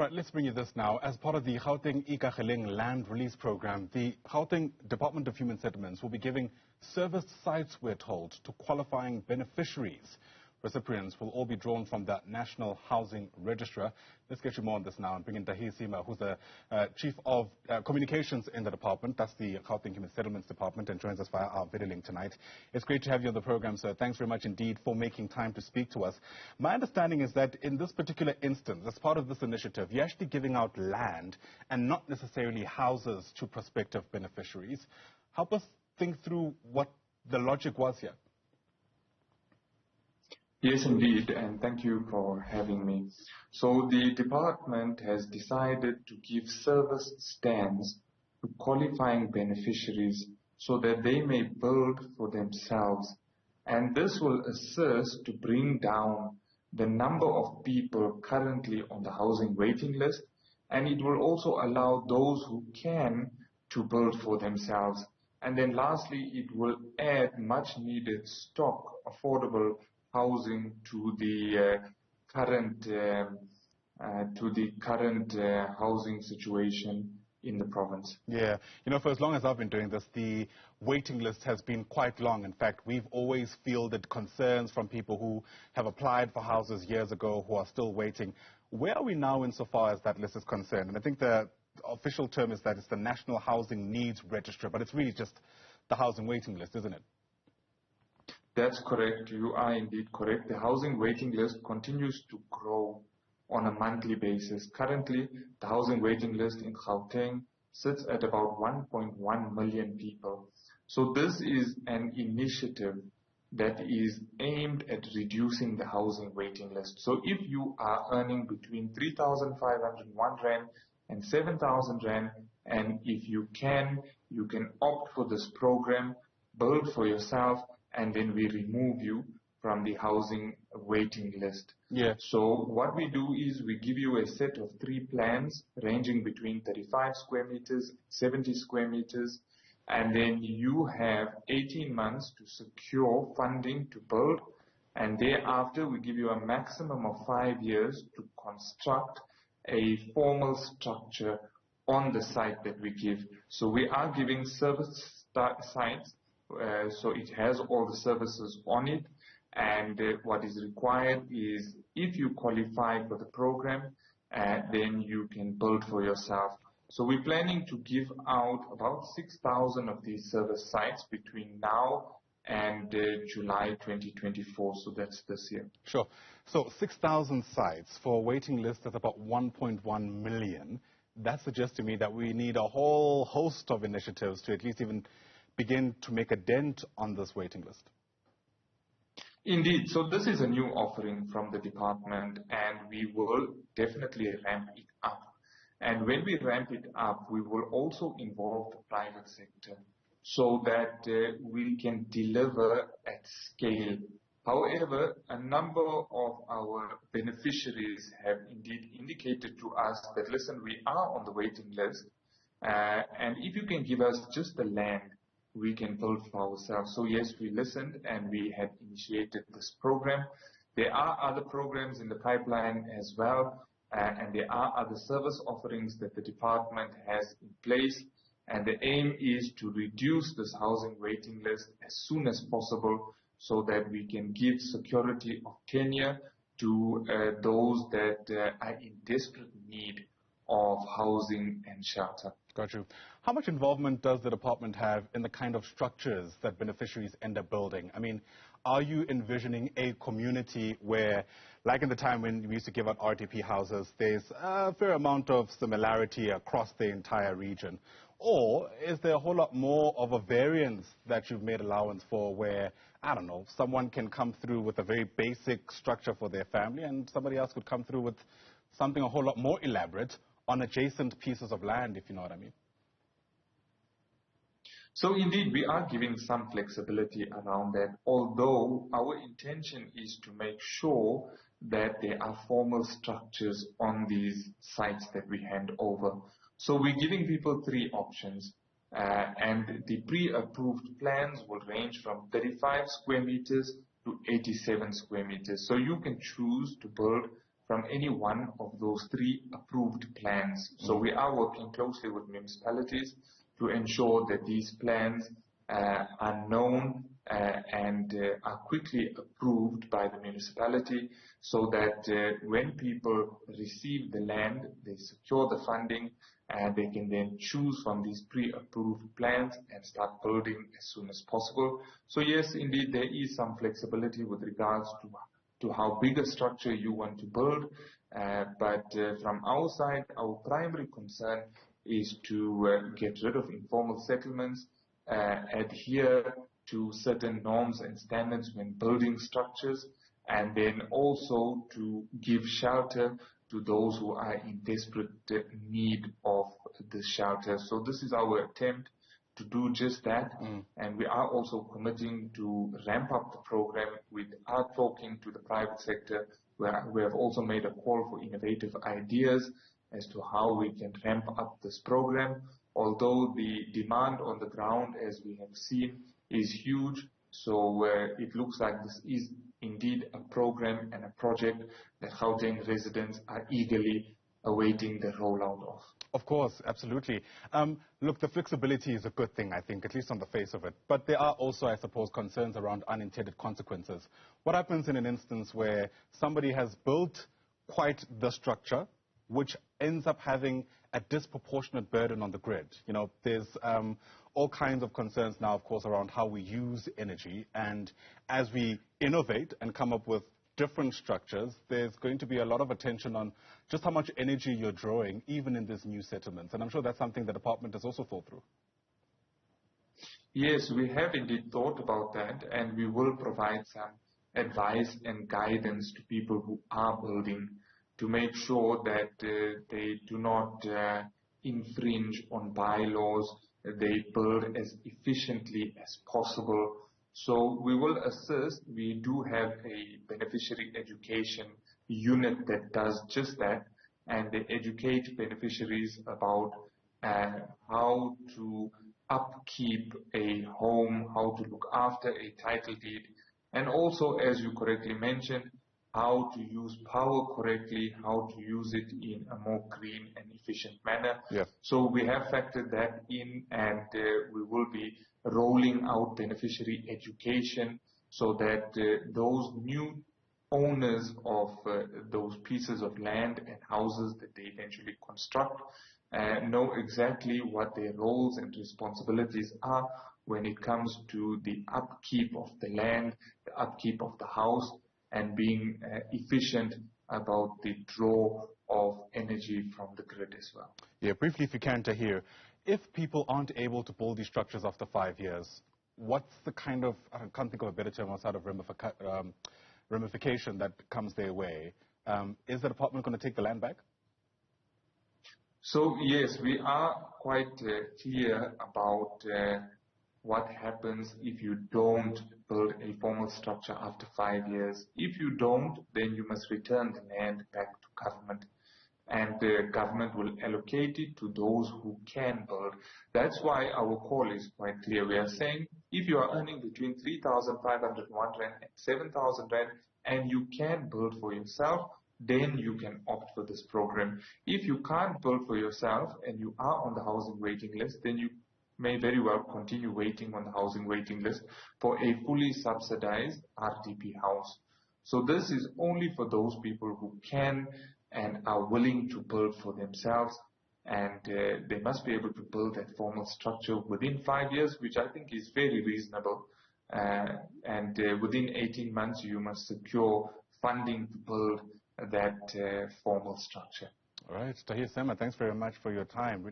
right, let's bring you this now. As part of the Gauteng Ikageleng Land Release Program, the Gauteng Department of Human Settlements will be giving service sites, we're told, to qualifying beneficiaries. Recipients will all be drawn from the National Housing Registrar. Let's get you more on this now and bring in Tahir Sema, who's the Chief of Communications in the department. That's the Gauteng Human Settlements Department, and joins us via our video link tonight. It's great to have you on the program, sir. Thanks very much indeed for making time to speak to us. My understanding is that in this particular instance, as part of this initiative, you're actually giving out land and not necessarily houses to prospective beneficiaries. Help us think through what the logic was here. Yes, indeed, and thank you for having me. So the department has decided to give service stands to qualifying beneficiaries so that they may build for themselves. And this will assist to bring down the number of people currently on the housing waiting list, and it will also allow those who can to build for themselves. And then lastly, it will add much needed stock, affordable housing to the current housing situation in the province. Yeah, you know, for as long as I've been doing this, the waiting list has been quite long. In fact, we've always fielded concerns from people who have applied for houses years ago who are still waiting. Where are we now insofar as that list is concerned? And I think the official term is that it's the National Housing Needs Register, but it's really just the housing waiting list, isn't it? That's correct. You are indeed correct. The housing waiting list continues to grow on a monthly basis. Currently, the housing waiting list in Gauteng sits at about 1.1 million people. So this is an initiative that is aimed at reducing the housing waiting list. So if you are earning between 3,501 Rand and 7,000 Rand, and if you can opt for this program, build for yourself, and then we remove you from the housing waiting list. Yeah. So what we do is we give you a set of 3 plans ranging between 35 square meters, 70 square meters, and then you have 18 months to secure funding to build, and thereafter we give you a maximum of 5 years to construct a formal structure on the site that we give. So we are giving service sites. So it has all the services on it, and what is required is if you qualify for the program, then you can build for yourself. So we're planning to give out about 6,000 of these service sites between now and July 2024, so that's this year. Sure. So 6,000 sites for a waiting list that's about 1.1 million. That suggests to me that we need a whole host of initiatives to at least even begin to make a dent on this waiting list. Indeed. So this is a new offering from the department, and we will definitely ramp it up. And when we ramp it up, we will also involve the private sector so that we can deliver at scale. However, a number of our beneficiaries have indeed indicated to us that, listen, we are on the waiting list, and if you can give us just the land, we can build for ourselves. So yes, we listened and we had initiated this program. There are other programs in the pipeline as well, and there are other service offerings that the department has in place, and the aim is to reduce this housing waiting list as soon as possible so that we can give security of tenure to those that are in desperate need of housing and shelter. Got you. How much involvement does the department have in the kind of structures that beneficiaries end up building? I mean, are you envisioning a community where, like in the time when we used to give out RTP houses, there's a fair amount of similarity across the entire region? Or is there a whole lot more of a variance that you've made allowance for where, I don't know, someone can come through with a very basic structure for their family and somebody else could come through with something a whole lot more elaborate on adjacent pieces of land, if you know what I mean? So indeed, we are giving some flexibility around that, although our intention is to make sure that there are formal structures on these sites that we hand over. So we're giving people 3 options, and the pre-approved plans will range from 35 square meters to 87 square meters. So you can choose to build from any one of those 3 approved plans. So we are working closely with municipalities to ensure that these plans are known and are quickly approved by the municipality, so that when people receive the land, they secure the funding, and they can then choose from these pre-approved plans and start building as soon as possible. So yes, indeed, there is some flexibility with regards to how big a structure you want to build, but from our side, our primary concern is to get rid of informal settlements, adhere to certain norms and standards when building structures, and then also to give shelter to those who are in desperate need of the shelter. So this is our attempt to do just that, and we are also committing to ramp up the program. We are talking to the private sector, where we have also made a call for innovative ideas as to how we can ramp up this program, although the demand on the ground, as we have seen, is huge. So it looks like this is indeed a program and a project that Gauteng residents are eagerly awaiting the rollout of. Of course, absolutely. Look, the flexibility is a good thing, I think, at least on the face of it. But there are also, I suppose, concerns around unintended consequences. What happens in an instance where somebody has built quite the structure, which ends up having a disproportionate burden on the grid? You know, there's all kinds of concerns now, of course, around how we use energy. And as we innovate and come up with different structures, there's going to be a lot of attention on just how much energy you're drawing, even in these new settlements. And I'm sure that's something the department has also thought through. Yes, we have indeed thought about that, and we will provide some advice and guidance to people who are building to make sure that they do not infringe on bylaws, they build as efficiently as possible. So we will assist. We do have a beneficiary education unit that does just that, and they educate beneficiaries about how to upkeep a home, how to look after a title deed, and also, as you correctly mentioned, how to use power correctly, how to use it in a more green and efficient manner. Yeah. So we have factored that in, and we will be rolling out beneficiary education so that those new owners of those pieces of land and houses that they eventually construct know exactly what their roles and responsibilities are when it comes to the upkeep of the land, the upkeep of the house, and being efficient about the draw of energy from the grid as well. Yeah, briefly, if you can, Tahir, if people aren't able to build these structures after 5 years, what's the kind of, I can't think of a better term outside of ramification that comes their way? Is the department going to take the land back? So yes, we are quite clear about what happens if you don't build a formal structure after 5 years. If you don't, then you must return the land back to government, and the government will allocate it to those who can build. That's why our call is quite clear. We are saying if you are earning between 3,501 Rand and 7,000 Rand and you can build for yourself, then you can opt for this program. If you can't build for yourself and you are on the housing waiting list, then you may very well continue waiting on the housing waiting list for a fully subsidized RDP house. So this is only for those people who can and are willing to build for themselves, and they must be able to build that formal structure within 5 years, which I think is very reasonable. And within 18 months, you must secure funding to build that formal structure. All right. Tahir Sema, thanks very much for your time.